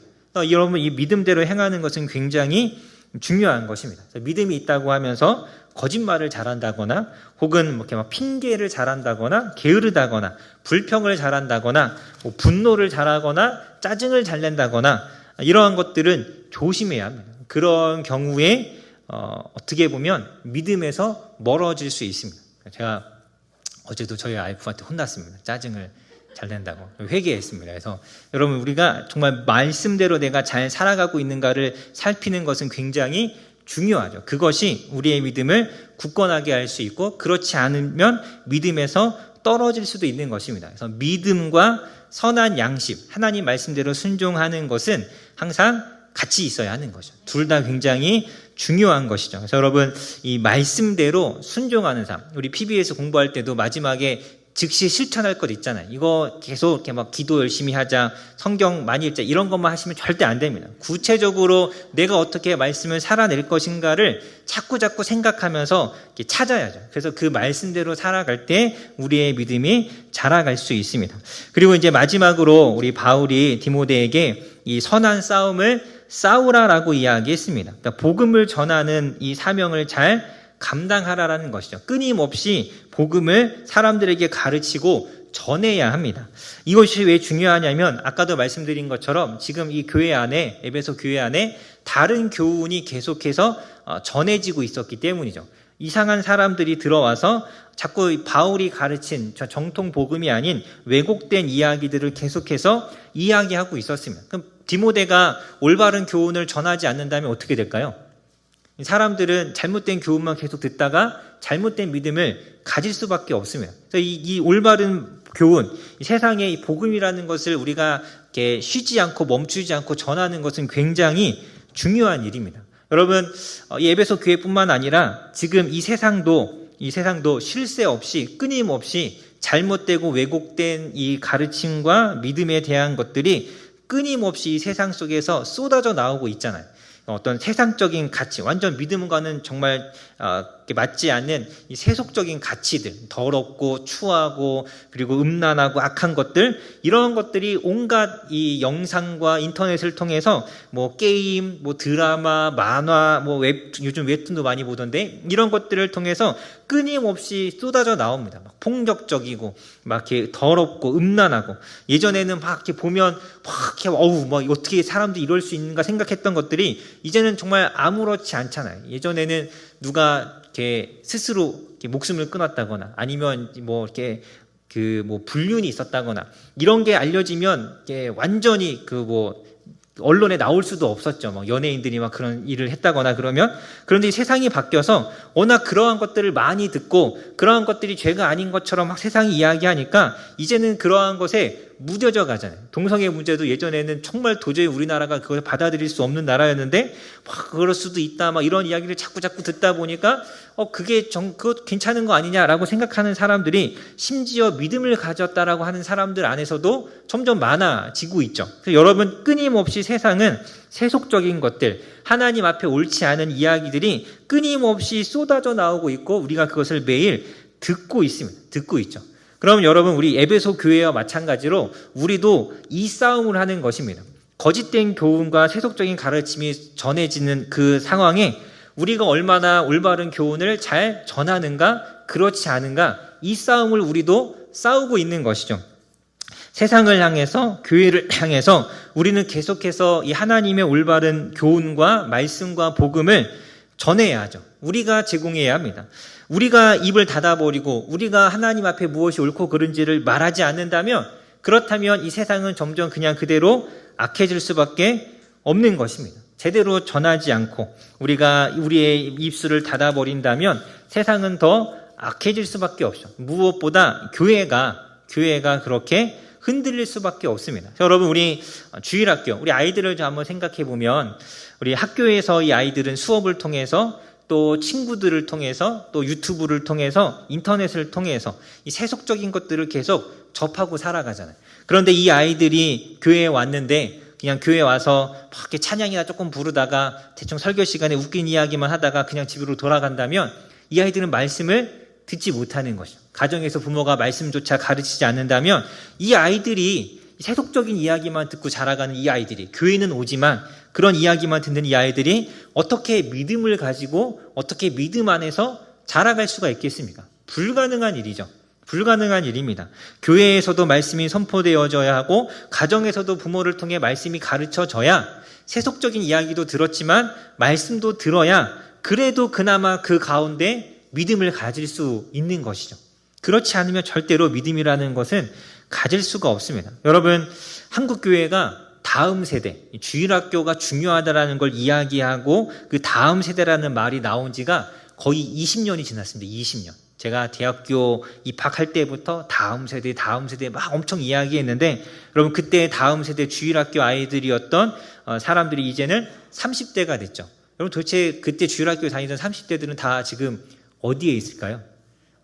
여러분, 이 믿음대로 행하는 것은 굉장히 중요한 것입니다. 믿음이 있다고 하면서 거짓말을 잘한다거나 혹은 이렇게 핑계를 잘한다거나 게으르다거나 불평을 잘한다거나 분노를 잘하거나 짜증을 잘 낸다거나 이러한 것들은 조심해야 합니다. 그런 경우에 어떻게 보면 믿음에서 멀어질 수 있습니다. 제가 어제도 저희 와이프한테 혼났습니다. 짜증을 잘 낸다고 회개했습니다. 그래서 여러분, 우리가 정말 말씀대로 내가 잘 살아가고 있는가를 살피는 것은 굉장히 중요하죠. 그것이 우리의 믿음을 굳건하게 할 수 있고, 그렇지 않으면 믿음에서 떨어질 수도 있는 것입니다. 그래서 믿음과 선한 양심, 하나님 말씀대로 순종하는 것은 항상 같이 있어야 하는 거죠. 둘 다 굉장히 중요한 것이죠. 그래서 여러분, 이 말씀대로 순종하는 삶, 우리 PBS 공부할 때도 마지막에 즉시 실천할 것 있잖아요. 이거 계속 이렇게 기도 열심히 하자, 성경 많이 읽자, 이런 것만 하시면 절대 안 됩니다. 구체적으로 내가 어떻게 말씀을 살아낼 것인가를 자꾸 생각하면서 이렇게 찾아야죠. 그래서 그 말씀대로 살아갈 때 우리의 믿음이 자라갈 수 있습니다. 그리고 이제 마지막으로 우리 바울이 디모데에게 이 선한 싸움을 싸우라라고 이야기했습니다. 그러니까 복음을 전하는 이 사명을 잘 감당하라라는 것이죠. 끊임없이 복음을 사람들에게 가르치고 전해야 합니다. 이것이 왜 중요하냐면 아까도 말씀드린 것처럼 지금 이 교회 안에, 에베소 교회 안에 다른 교훈이 계속해서 전해지고 있었기 때문이죠. 이상한 사람들이 들어와서 자꾸 바울이 가르친 정통 복음이 아닌 왜곡된 이야기들을 계속해서 이야기하고 있었습니다. 그럼 디모데가 올바른 교훈을 전하지 않는다면 어떻게 될까요? 사람들은 잘못된 교훈만 계속 듣다가 잘못된 믿음을 가질 수밖에 없습니다. 그래서 이 올바른 교훈, 이 세상의 이 복음이라는 것을 우리가 이렇게 쉬지 않고 멈추지 않고 전하는 것은 굉장히 중요한 일입니다. 여러분, 이 에베소 교회뿐만 아니라 지금 이 세상도 쉴 새 없이 끊임없이 잘못되고 왜곡된 이 가르침과 믿음에 대한 것들이 끊임없이 이 세상 속에서 쏟아져 나오고 있잖아요. 어떤 세상적인 가치, 완전 믿음과는 정말 맞지 않는 이 세속적인 가치들, 더럽고 추하고 그리고 음란하고 악한 것들, 이런 것들이 온갖 이 영상과 인터넷을 통해서 뭐 게임, 뭐 드라마, 만화, 뭐 요즘 웹툰도 많이 보던데 이런 것들을 통해서 끊임없이 쏟아져 나옵니다. 막 폭력적이고 막 이렇게 더럽고 음란하고, 예전에는 막 이렇게 보면 막 이렇게 막 어떻게 사람들이 이럴 수 있는가 생각했던 것들이 이제는 정말 아무렇지 않잖아요. 예전에는 누가 이렇게 스스로 이렇게 목숨을 끊었다거나 아니면 뭐 이렇게 뭐 불륜이 있었다거나 이런 게 알려지면 이게 완전히 언론에 나올 수도 없었죠. 뭐 연예인들이 막 그런 일을 했다거나 그러면. 그런데 이 세상이 바뀌어서 워낙 그러한 것들을 많이 듣고 그러한 것들이 죄가 아닌 것처럼 막 세상이 이야기하니까 이제는 그러한 것에 무뎌져 가잖아요. 동성애 문제도 예전에는 정말 도저히 우리나라가 그걸 받아들일 수 없는 나라였는데 막 그럴 수도 있다 막 이런 이야기를 자꾸 듣다 보니까 그거 괜찮은 거 아니냐라고 생각하는 사람들이 심지어 믿음을 가졌다라고 하는 사람들 안에서도 점점 많아지고 있죠. 그래서 여러분, 끊임없이 세상은 세속적인 것들, 하나님 앞에 옳지 않은 이야기들이 끊임없이 쏟아져 나오고 있고 우리가 그것을 매일 듣고 있습니다. 듣고 있죠. 그럼 여러분, 우리 에베소 교회와 마찬가지로 우리도 이 싸움을 하는 것입니다. 거짓된 교훈과 세속적인 가르침이 전해지는 그 상황에 우리가 얼마나 올바른 교훈을 잘 전하는가, 그렇지 않은가, 이 싸움을 우리도 싸우고 있는 것이죠. 세상을 향해서, 교회를 향해서 우리는 계속해서 이 하나님의 올바른 교훈과 말씀과 복음을 전해야 하죠. 우리가 제공해야 합니다. 우리가 입을 닫아버리고 우리가 하나님 앞에 무엇이 옳고 그른지를 말하지 않는다면, 그렇다면 이 세상은 점점 그냥 그대로 악해질 수밖에 없는 것입니다. 제대로 전하지 않고 우리가 우리의 입술을 닫아버린다면 세상은 더 악해질 수밖에 없죠. 무엇보다 교회가 그렇게 흔들릴 수밖에 없습니다. 여러분, 우리 주일학교, 우리 아이들을 좀 한번 생각해 보면, 우리 학교에서 이 아이들은 수업을 통해서 또 친구들을 통해서 또 유튜브를 통해서 인터넷을 통해서 이 세속적인 것들을 계속 접하고 살아가잖아요. 그런데 이 아이들이 교회에 왔는데 그냥 교회 와서 막 이렇게 찬양이나 조금 부르다가 대충 설교 시간에 웃긴 이야기만 하다가 그냥 집으로 돌아간다면 이 아이들은 말씀을 듣지 못하는 것이죠. 가정에서 부모가 말씀조차 가르치지 않는다면 이 아이들이 세속적인 이야기만 듣고 자라가는 이 아이들이, 교회는 오지만 그런 이야기만 듣는 이 아이들이 어떻게 믿음을 가지고 어떻게 믿음 안에서 자라갈 수가 있겠습니까? 불가능한 일이죠. 불가능한 일입니다. 교회에서도 말씀이 선포되어져야 하고 가정에서도 부모를 통해 말씀이 가르쳐져야, 세속적인 이야기도 들었지만 말씀도 들어야 그래도 그나마 그 가운데 믿음을 가질 수 있는 것이죠. 그렇지 않으면 절대로 믿음이라는 것은 가질 수가 없습니다. 여러분, 한국교회가 다음 세대, 주일학교가 중요하다라는 걸 이야기하고 그 다음 세대라는 말이 나온 지가 거의 20년이 지났습니다. 20년. 제가 대학교 입학할 때부터 다음 세대 막 엄청 이야기했는데, 여러분, 그때 다음 세대 주일학교 아이들이었던 사람들이 이제는 30대가 됐죠. 여러분, 도대체 그때 주일학교 다니던 30대들은 다 지금 어디에 있을까요?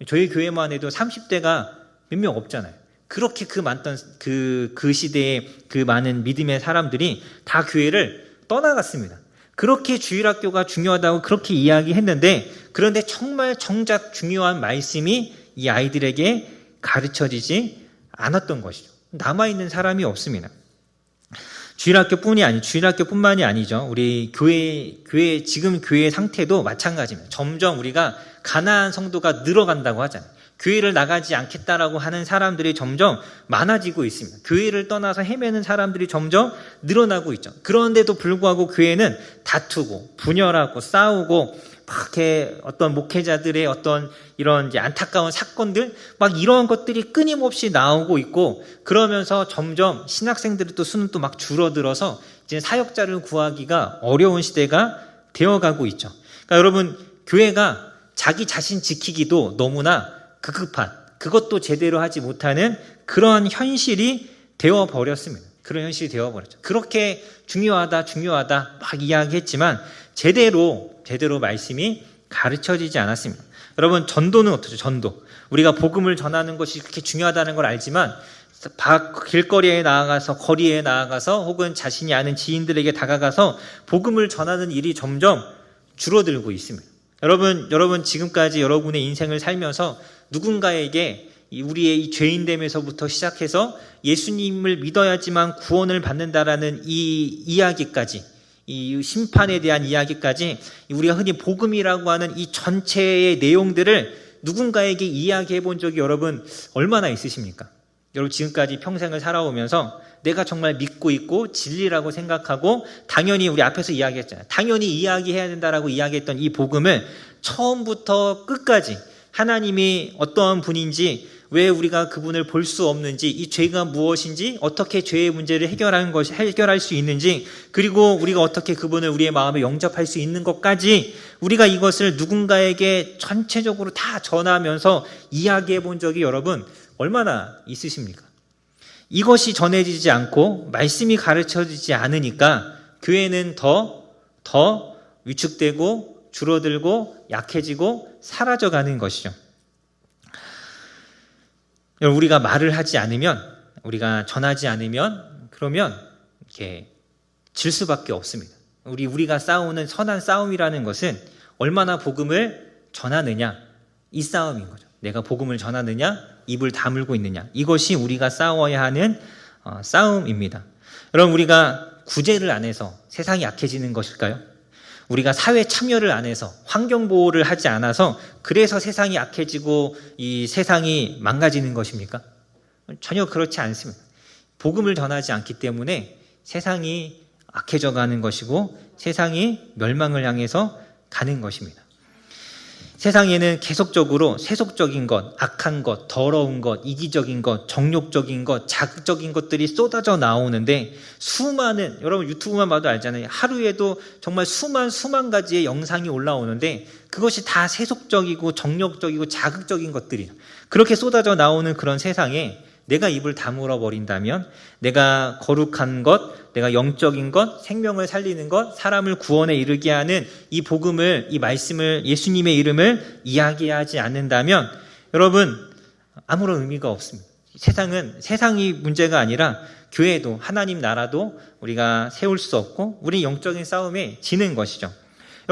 저희 교회만 해도 30대가 몇 명 없잖아요. 그렇게 많던 그 시대에 그 많은 믿음의 사람들이 다 교회를 떠나갔습니다. 그렇게 주일학교가 중요하다고 그렇게 이야기했는데, 그런데 정말 정작 중요한 말씀이 이 아이들에게 가르쳐지지 않았던 것이죠. 남아있는 사람이 없습니다. 주일학교뿐만이 아니죠. 우리 지금 교회 상태도 마찬가지입니다. 점점 우리가 가난한 성도가 늘어간다고 하잖아요. 교회를 나가지 않겠다라고 하는 사람들이 점점 많아지고 있습니다. 교회를 떠나서 헤매는 사람들이 점점 늘어나고 있죠. 그런데도 불구하고 교회는 다투고 분열하고 싸우고 막 이렇게 어떤 목회자들의 어떤 이런 이제 안타까운 사건들 막 이런 것들이 끊임없이 나오고 있고, 그러면서 점점 신학생들의 또 수는 또 막 줄어들어서 이제 사역자를 구하기가 어려운 시대가 되어가고 있죠. 그러니까 여러분, 교회가 자기 자신 지키기도 너무나 급급한, 그것도 제대로 하지 못하는 그런 현실이 되어버렸습니다. 그런 현실이 되어버렸죠. 그렇게 중요하다 막 이야기했지만 제대로 말씀이 가르쳐지지 않았습니다. 여러분, 전도는 어떠죠? 전도. 우리가 복음을 전하는 것이 그렇게 중요하다는 걸 알지만 길거리에 나아가서, 거리에 나아가서, 혹은 자신이 아는 지인들에게 다가가서 복음을 전하는 일이 점점 줄어들고 있습니다. 여러분 지금까지 여러분의 인생을 살면서 누군가에게 우리의 이 죄인됨에서부터 시작해서 예수님을 믿어야지만 구원을 받는다라는 이 이야기까지, 이 심판에 대한 이야기까지, 우리가 흔히 복음이라고 하는 이 전체의 내용들을 누군가에게 이야기해 본 적이 여러분 얼마나 있으십니까? 여러분, 지금까지 평생을 살아오면서 내가 정말 믿고 있고 진리라고 생각하고, 당연히 우리 앞에서 이야기했잖아요. 당연히 이야기해야 된다라고 이야기했던 이 복음을 처음부터 끝까지 하나님이 어떠한 분인지, 왜 우리가 그분을 볼 수 없는지, 이 죄가 무엇인지, 어떻게 죄의 문제를 해결할 수 있는지, 그리고 우리가 어떻게 그분을 우리의 마음에 영접할 수 있는 것까지 우리가 이것을 누군가에게 전체적으로 다 전하면서 이야기해 본 적이 여러분 얼마나 있으십니까? 이것이 전해지지 않고 말씀이 가르쳐지지 않으니까 교회는 더 위축되고 줄어들고 약해지고 사라져가는 것이죠. 우리가 말을 하지 않으면, 우리가 전하지 않으면, 그러면 이렇게 질 수밖에 없습니다. 우리가 싸우는 선한 싸움이라는 것은 얼마나 복음을 전하느냐, 이 싸움인 거죠. 내가 복음을 전하느냐, 입을 다물고 있느냐, 이것이 우리가 싸워야 하는 싸움입니다. 여러분, 우리가 구제를 안 해서 세상이 약해지는 것일까요? 우리가 사회 참여를 안 해서, 환경보호를 하지 않아서 그래서 세상이 약해지고 이 세상이 망가지는 것입니까? 전혀 그렇지 않습니다. 복음을 전하지 않기 때문에 세상이 악해져 가는 것이고 세상이 멸망을 향해서 가는 것입니다. 세상에는 계속적으로 세속적인 것, 악한 것, 더러운 것, 이기적인 것, 정욕적인 것, 자극적인 것들이 쏟아져 나오는데, 수많은, 여러분 유튜브만 봐도 알잖아요. 하루에도 정말 수만 가지의 영상이 올라오는데 그것이 다 세속적이고 정욕적이고 자극적인 것들이에요. 그렇게 쏟아져 나오는 그런 세상에 내가 입을 다물어 버린다면, 내가 거룩한 것, 내가 영적인 것, 생명을 살리는 것, 사람을 구원에 이르게 하는 이 복음을, 이 말씀을, 예수님의 이름을 이야기하지 않는다면 여러분 아무런 의미가 없습니다. 세상이 문제가 아니라 교회도, 하나님 나라도 우리가 세울 수 없고 우리 영적인 싸움에 지는 것이죠.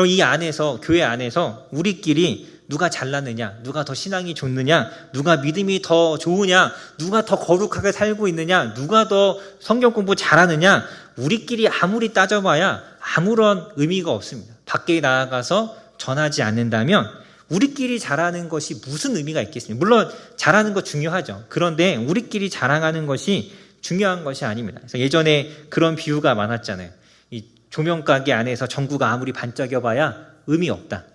이 안에서, 교회 안에서 우리끼리 누가 잘났느냐, 누가 더 신앙이 좋느냐, 누가 믿음이 더 좋으냐, 누가 더 거룩하게 살고 있느냐, 누가 더 성경 공부 잘하느냐, 우리끼리 아무리 따져봐야 아무런 의미가 없습니다. 밖에 나아가서 전하지 않는다면 우리끼리 잘하는 것이 무슨 의미가 있겠습니까? 물론 잘하는 거 중요하죠. 그런데 우리끼리 자랑하는 것이 중요한 것이 아닙니다. 그래서 예전에 그런 비유가 많았잖아요. 이 조명가게 안에서 전구가 아무리 반짝여봐야 의미 없다.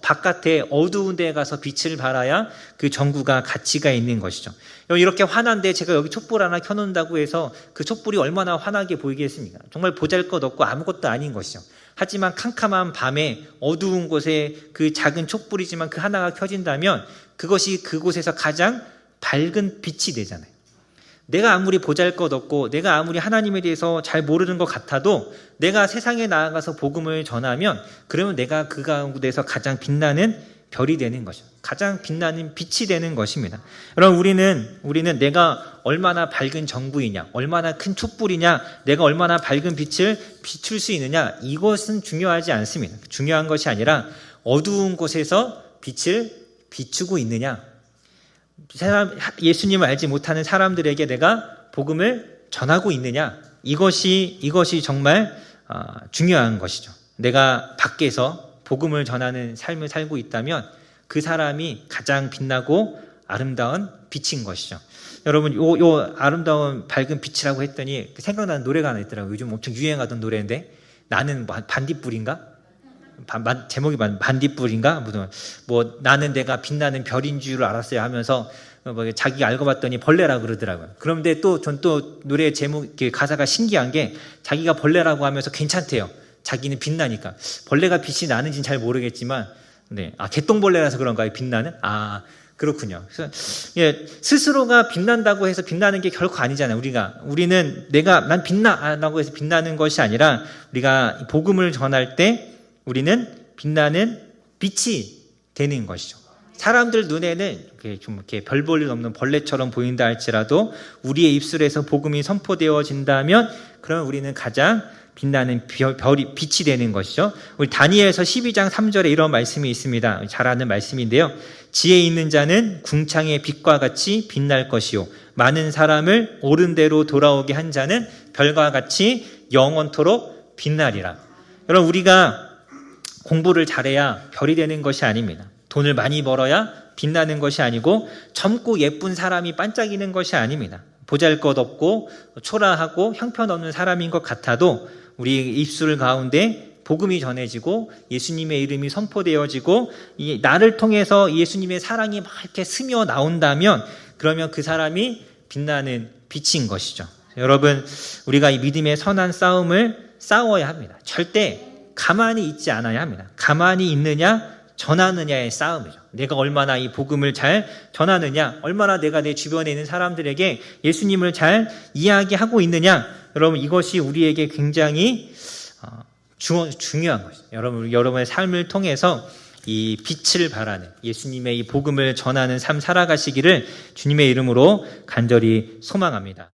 바깥에 어두운 데에 가서 빛을 발하야 그 전구가 가치가 있는 것이죠. 이렇게 환한데 제가 여기 촛불 하나 켜놓는다고 해서 그 촛불이 얼마나 환하게 보이겠습니까? 정말 보잘것없고 아무것도 아닌 것이죠. 하지만 캄캄한 밤에 어두운 곳에 그 작은 촛불이지만 그 하나가 켜진다면 그것이 그곳에서 가장 밝은 빛이 되잖아요. 내가 아무리 보잘것없고 내가 아무리 하나님에 대해서 잘 모르는 것 같아도 내가 세상에 나아가서 복음을 전하면, 그러면 내가 그 가운데서 가장 빛나는 별이 되는 것이죠. 가장 빛나는 빛이 되는 것입니다. 여러분, 우리는 내가 얼마나 밝은 전구이냐, 얼마나 큰 촛불이냐, 내가 얼마나 밝은 빛을 비출 수 있느냐, 이것은 중요하지 않습니다. 중요한 것이 아니라 어두운 곳에서 빛을 비추고 있느냐, 예수님을 알지 못하는 사람들에게 내가 복음을 전하고 있느냐, 이것이 정말 중요한 것이죠. 내가 밖에서 복음을 전하는 삶을 살고 있다면 그 사람이 가장 빛나고 아름다운 빛인 것이죠. 여러분, 요 아름다운 밝은 빛이라고 했더니 생각나는 노래가 하나 있더라고요. 요즘 엄청 유행하던 노래인데, 나는 반딧불인가? 제목이 반딧불인가? 뭐 나는 내가 빛나는 별인 줄 알았어요 하면서 자기가 알고 봤더니 벌레라 그러더라고요. 그런데 전 또 노래 제목 가사가 신기한 게, 자기가 벌레라고 하면서 괜찮대요. 자기는 빛나니까. 벌레가 빛이 나는지는 잘 모르겠지만, 개똥벌레라서 그런가요? 빛나는? 그렇군요. 그래서 스스로가 빛난다고 해서 빛나는 게 결코 아니잖아요. 우리는 난 빛나라고 해서 빛나는 것이 아니라, 우리가 복음을 전할 때 우리는 빛나는 빛이 되는 것이죠. 사람들 눈에는 좀 이렇게 별 볼 일 없는 벌레처럼 보인다 할지라도, 우리의 입술에서 복음이 선포되어진다면, 그러면 우리는 가장 빛나는 빛이 되는 것이죠. 우리 다니엘서 12장 3절에 이런 말씀이 있습니다. 잘 아는 말씀인데요. 지혜 있는 자는 궁창의 빛과 같이 빛날 것이요, 많은 사람을 옳은 대로 돌아오게 한 자는 별과 같이 영원토록 빛나리라. 여러분, 우리가 공부를 잘해야 별이 되는 것이 아닙니다. 돈을 많이 벌어야 빛나는 것이 아니고, 젊고 예쁜 사람이 반짝이는 것이 아닙니다. 보잘것없고 초라하고 형편없는 사람인 것 같아도 우리 입술 가운데 복음이 전해지고 예수님의 이름이 선포되어지고 나를 통해서 예수님의 사랑이 막 이렇게 스며 나온다면, 그러면 그 사람이 빛나는 빛인 것이죠. 여러분, 우리가 이 믿음의 선한 싸움을 싸워야 합니다. 절대 가만히 있지 않아야 합니다. 가만히 있느냐 전하느냐의 싸움이죠. 내가 얼마나 이 복음을 잘 전하느냐, 얼마나 내가 내 주변에 있는 사람들에게 예수님을 잘 이야기하고 있느냐, 여러분, 이것이 우리에게 굉장히 중요한 것이죠. 여러분의 삶을 통해서 이 빛을 발하는, 예수님의 이 복음을 전하는 삶 살아가시기를 주님의 이름으로 간절히 소망합니다.